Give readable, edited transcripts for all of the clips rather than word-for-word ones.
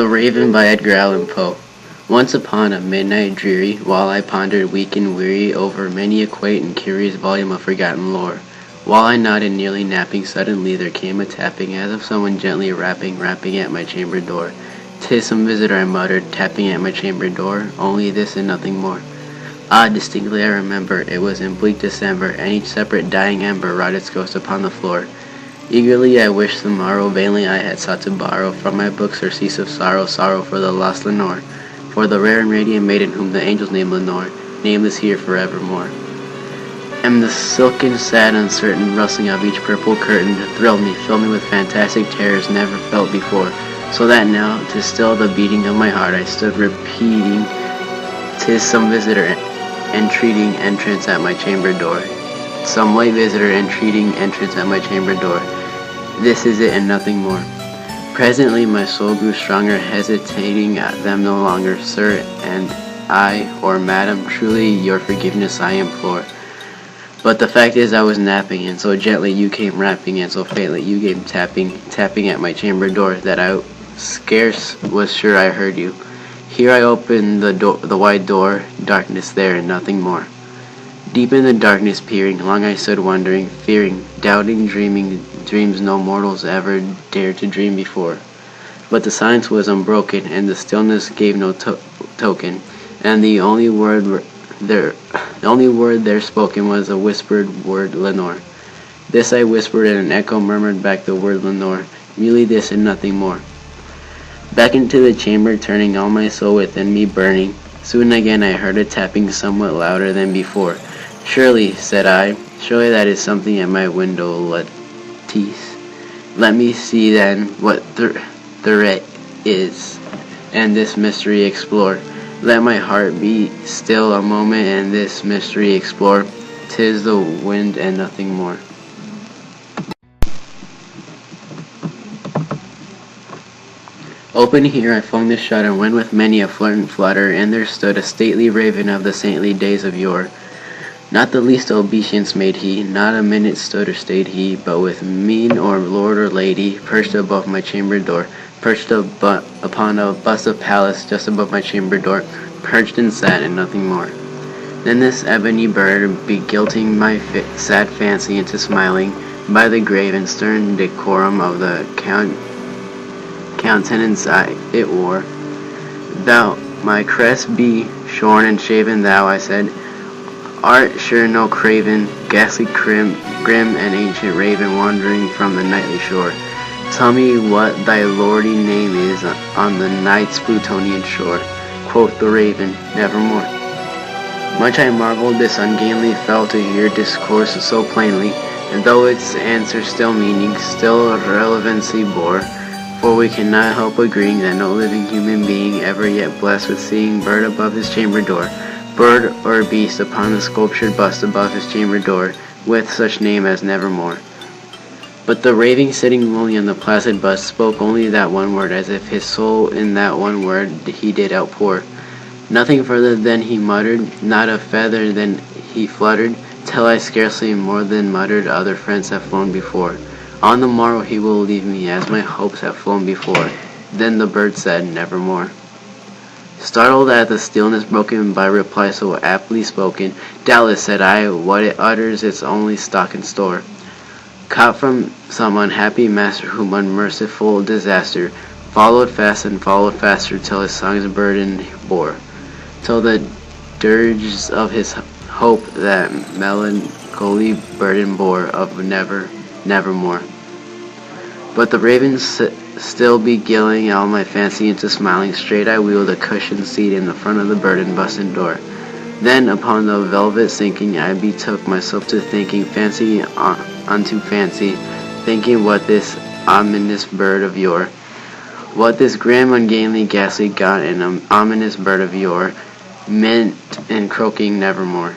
The Raven by Edgar Allan Poe. Once upon a midnight dreary, while I pondered weak and weary over many a quaint and curious volume of forgotten lore, while I nodded nearly napping, suddenly there came a tapping as of someone gently rapping at my chamber door. "'Tis some visitor," I muttered, tapping at my chamber door, only this and nothing more. Ah, distinctly I remember, it was in bleak December, and each separate dying ember wrought its ghost upon the floor. Eagerly I wished the morrow, vainly I had sought to borrow from my book surcease of sorrow, sorrow for the lost Lenore, for the rare and radiant maiden whom the angels name Lenore, nameless here forevermore. And the silken, sad, uncertain rustling of each purple curtain thrilled me, filled me with fantastic terrors never felt before, so that now, to still the beating of my heart, I stood repeating, "'Tis some visitor entreating entrance at my chamber door. Some late visitor entreating entrance at my chamber door. This is it and nothing more." Presently my soul grew stronger, hesitating at them no longer. "Sir, and I, or madam, truly your forgiveness I implore. But the fact is I was napping, and so gently you came rapping, and so faintly you came tapping at my chamber door, that I scarce was sure I heard you. Here I opened the wide door, darkness there and nothing more. Deep in the darkness peering, long I stood wondering, fearing, doubting, dreaming dreams no mortals ever dared to dream before. But the silence was unbroken, and the stillness gave no token, and the only word there spoken was a whispered word, Lenore. This I whispered, and an echo murmured back the word Lenore, merely this and nothing more. Back into the chamber turning, all my soul within me burning. Soon again I heard a tapping somewhat louder than before. "Surely," said I, "surely that is something at my window, Lettice. Let me see then what threat is, and this mystery explore. Let my heart be still a moment, and this mystery explore. 'Tis the wind and nothing more." Open here I flung the shutter, when with many a flirt and flutter, in there stood a stately raven of the saintly days of yore. Not the least obeisance made he, not a minute stood or stayed he, but with mien or lord or lady, perched above my chamber door, perched upon a bust of Pallas just above my chamber door, perched and sat and nothing more. Then this ebony bird, begilting my sad fancy into smiling, by the grave and stern decorum of the countenance it wore. "Thou, my crest be shorn and shaven, thou," I said, "art sure no craven, ghastly grim and ancient raven wandering from the nightly shore. Tell me what thy lordly name is on the night's Plutonian shore." Quoth the raven, "Nevermore." Much I marveled this ungainly fell to hear discourse so plainly, and though its answer still meaning, still relevancy bore, for we cannot help agreeing that no living human being ever yet blessed with seeing bird above his chamber door, bird or beast upon the sculptured bust above his chamber door, with such name as Nevermore. But the raving sitting lonely on the placid bust spoke only that one word, as if his soul in that one word he did outpour. Nothing further than he muttered, not a feather than he fluttered, till I scarcely more than muttered, "Other friends have flown before. On the morrow he will leave me, as my hopes have flown before." Then the bird said, "Nevermore." Startled at the stillness broken by reply so aptly spoken, "Doubtless," said I, "what it utters its only stock and store, caught from some unhappy master whom unmerciful disaster followed fast and followed faster, till his song's burden bore, till the dirges of his hope that melancholy burden bore of nevermore." But the raven still beguiling all my fancy into smiling, straight I wheeled a cushioned seat in the front of the burden busted door. Then upon the velvet sinking, I betook myself to thinking, fancy unto fancy, thinking what this ominous bird of yore, what this grim, ungainly, ghastly, gaunt, and ominous bird of yore meant in croaking "Nevermore."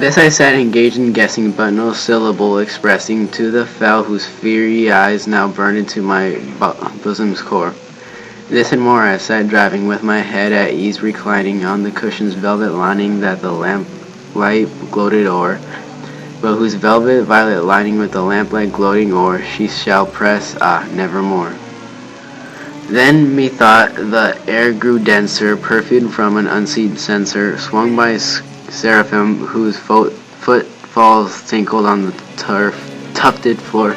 This I sat engaged in guessing, but no syllable expressing to the fowl whose fiery eyes now burned into my bosom's core. This and more I sat driving, with my head at ease reclining on the cushion's velvet lining, that the lamp light gloated o'er, but whose velvet violet lining with the lamplight gloating o'er, she shall press, nevermore. Then methought the air grew denser, perfumed from an unseen censer, swung by seraphim whose footfalls tinkled on the tufted floor.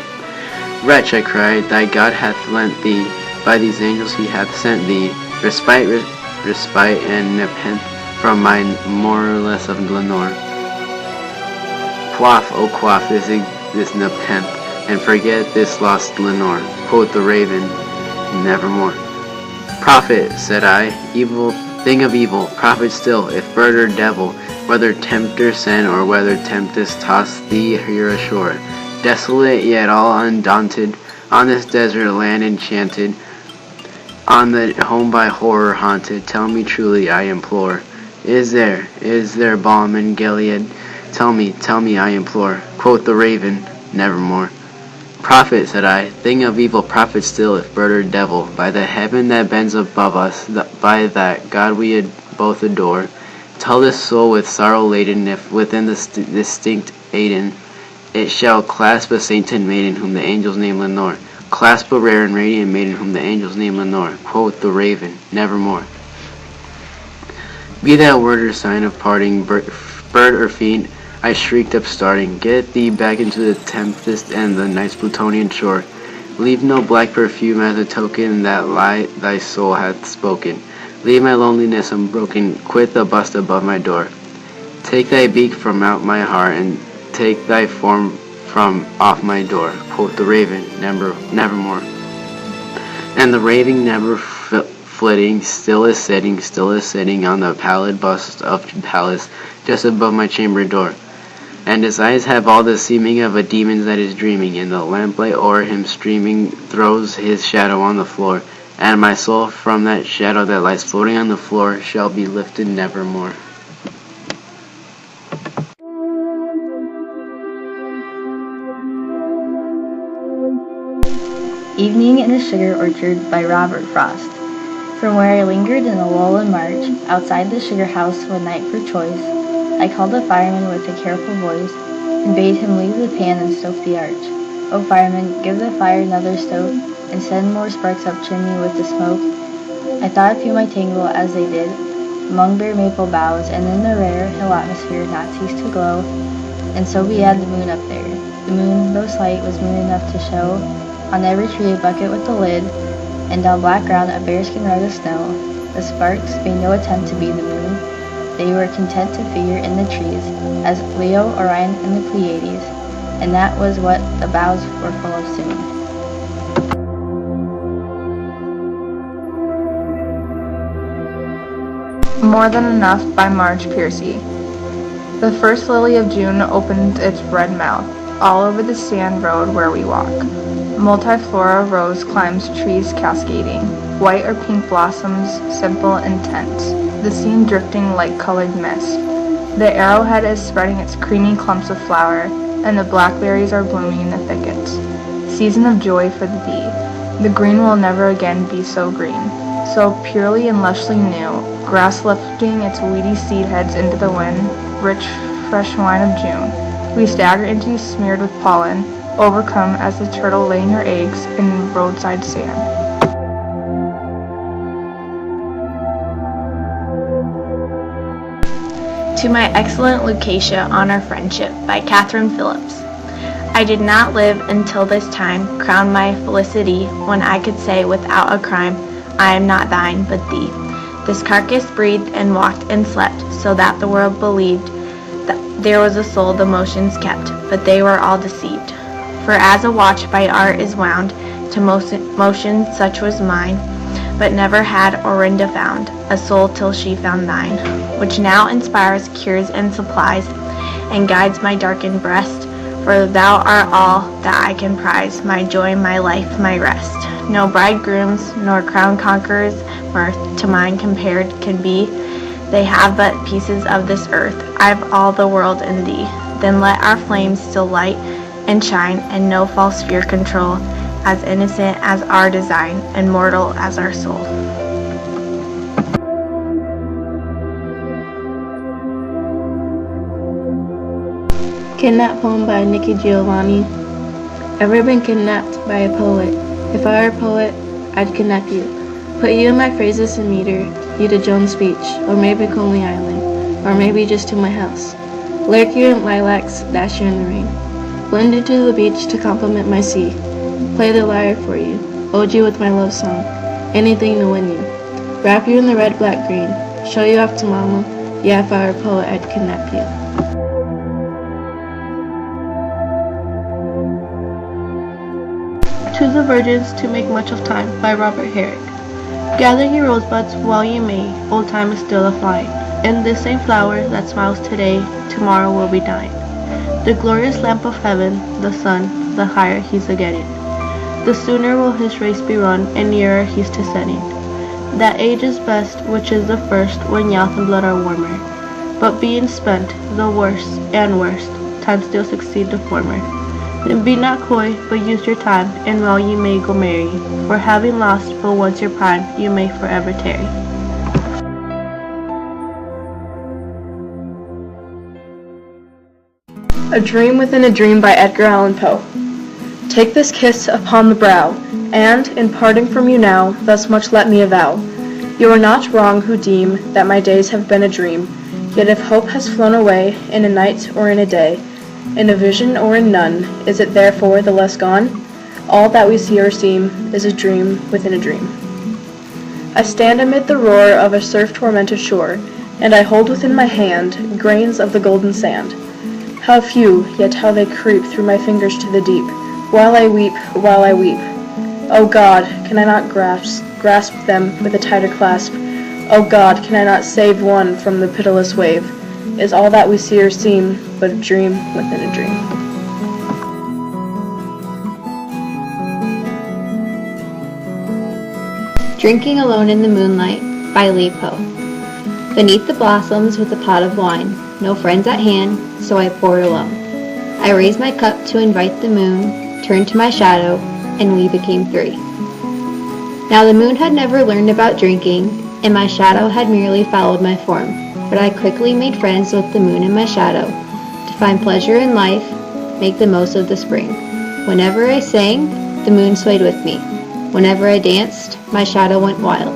Wretch, I cried, thy God hath lent thee, by these angels he hath sent thee, respite and nepenthe from my moraless of Lenore. Quaff, oh quaff this nepenthe, and forget this lost Lenore, quoth the raven, nevermore. Prophet, said I, evil thing of evil, prophet still, if bird or devil, whether tempter send or whether tempest toss thee here ashore, desolate yet all undaunted, on this desert land enchanted, on the home by horror haunted, tell me truly, I implore, is there balm in Gilead? Tell me, I implore, quoth the raven, nevermore. Prophet, said I, thing of evil, prophet still, if bird or devil, by the heaven that bends above us, by that God we both adore, tell this soul with sorrow laden, if within the distinct Aden, it shall clasp a sainted maiden whom the angels name Lenore, clasp a rare and radiant maiden whom the angels name Lenore, quoth the raven, nevermore. Be that word or sign of parting, bird or fiend, I shrieked upstarting, get thee back into the tempest and the night's Plutonian shore. Leave no black perfume as a token that lie thy soul hath spoken. Leave my loneliness unbroken, quit the bust above my door. Take thy beak from out my heart, and take thy form from off my door, quoth the raven, nevermore. And the raven never flitting, still is sitting on the pallid bust of Pallas, just above my chamber door. And his eyes have all the seeming of a demon that is dreaming, and the lamplight o'er him streaming throws his shadow on the floor, and my soul from that shadow that lies floating on the floor shall be lifted nevermore. Evening in a Sugar Orchard by Robert Frost. From where I lingered in a lull in March, outside the sugar house one night for choice, I called the fireman with a careful voice, and bade him leave the pan and stoke the arch. O fireman, give the fire another stoke, and send more sparks up chimney with the smoke. I thought a few might tangle as they did, among bare maple boughs, and in the rare hill atmosphere not cease to glow. And so we had the moon up there. The moon, though slight, was moon enough to show on every tree a bucket with a lid, and on black ground a bearskin rug of snow. The sparks made no attempt to be the moon. They were content to figure in the trees, as Leo, Orion, and the Pleiades, and that was what the boughs were full of soon. More Than Enough by Marge Piercy. The first lily of June opened its red mouth, all over the sand road where we walk. Multiflora rose climbs trees cascading, white or pink blossoms, simple and tense, the scene drifting like colored mist. The arrowhead is spreading its creamy clumps of flower, and the blackberries are blooming in the thickets. Season of joy for thee. The green will never again be so green, so purely and lushly new, grass lifting its weedy seed heads into the wind, rich, fresh wine of June. We stagger into smeared with pollen, overcome as the turtle laying her eggs in roadside sand. To My Excellent Lucatia on Our Friendship by Catherine Phillips. I did not live until this time crown my felicity when I could say without a crime, I am not thine but thee. This carcass breathed and walked and slept, so that the world believed that there was a soul the motions kept, but they were all deceived. For as a watch by art is wound to motion, such was mine, but never had Orinda found a soul till she found thine, which now inspires, cures, and supplies, and guides my darkened breast. For thou art all that I can prize, my joy, my life, my rest. No bridegrooms nor crown conquerors' mirth to mine compared can be. They have but pieces of this earth, I've all the world in thee. Then let our flames still light and shine, and no false fear control, as innocent as our design, and mortal as our soul. Kidnapped poem by Nikki Giovanni. Ever been kidnapped by a poet? If I were a poet, I'd kidnap you. Put you in my phrases and meter, you to Jones Beach, or maybe Coney Island, or maybe just to my house. Lyric you in lilacs, dash you in the rain. Blend into the beach to compliment my sea. Play the lyre for you, ode you with my love song. Anything to win you. Wrap you in the red, black, green. Show you off to mama. Yeah, if I were a poet, I'd kidnap you. To the Virgins to Make Much of Time by Robert Herrick. Gather your rosebuds while you may, old time is still a-flying. And this same flower that smiles today, tomorrow will be dying. The glorious lamp of heaven, the sun, the higher he's a-getting. The sooner will his race be run, and nearer he's to setting. That age is best, which is the first, when youth and blood are warmer. But being spent, the worst and worst, time still succeed the former. Then be not coy, but use your time, and well you may go marry. For having lost but once your prime, you may forever tarry. A Dream Within a Dream by Edgar Allan Poe. Take this kiss upon the brow, and, in parting from you now, thus much let me avow. You are not wrong who deem that my days have been a dream, yet if hope has flown away, in a night or in a day, in a vision or in none, is it therefore the less gone? All that we see or seem is a dream within a dream. I stand amid the roar of a surf-tormented shore, and I hold within my hand grains of the golden sand. How few, yet how they creep through my fingers to the deep, while I weep, while I weep. O God, can I not grasp them with a tighter clasp? O God, can I not save one from the pitiless wave? Is all that we see or seem but a dream within a dream? Drinking Alone in the Moonlight by Li Po. Beneath the blossoms with a pot of wine, no friends at hand, so I poured alone. I raised my cup to invite the moon, turned to my shadow, and we became three. Now the moon had never learned about drinking, and my shadow had merely followed my form. But I quickly made friends with the moon and my shadow, to find pleasure in life, make the most of the spring. Whenever I sang, the moon swayed with me. Whenever I danced, my shadow went wild.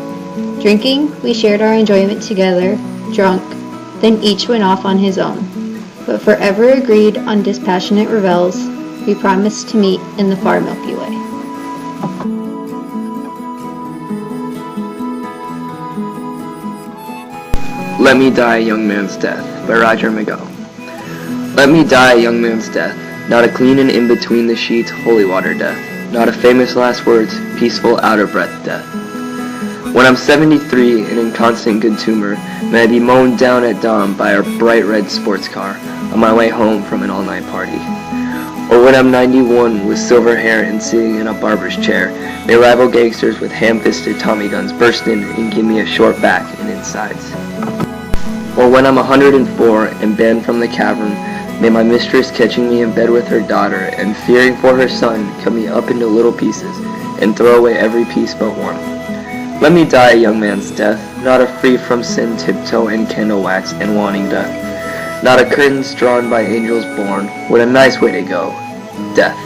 Drinking, we shared our enjoyment together, drunk, then each went off on his own. But forever agreed on dispassionate revels, we promised to meet in the far Milky Way. Let Me Die a Young Man's Death by Roger McGough. Let me die a young man's death, not a clean and in between the sheets holy water death, not a famous last words, peaceful out of breath death. When I'm 73 and in constant good humor, may I be mown down at dawn by a bright red sports car on my way home from an all-night party. Or when I'm 91 with silver hair and sitting in a barber's chair, may rival gangsters with ham-fisted Tommy guns burst in and give me a short back and insides. Or when I'm 104 and banned from the cavern, may my mistress catching me in bed with her daughter and fearing for her son cut me up into little pieces and throw away every piece but one. Let me die a young man's death, not a free from sin tiptoe and candle wax and wanting death, not a curtains drawn by angels born. What a nice way to go, death.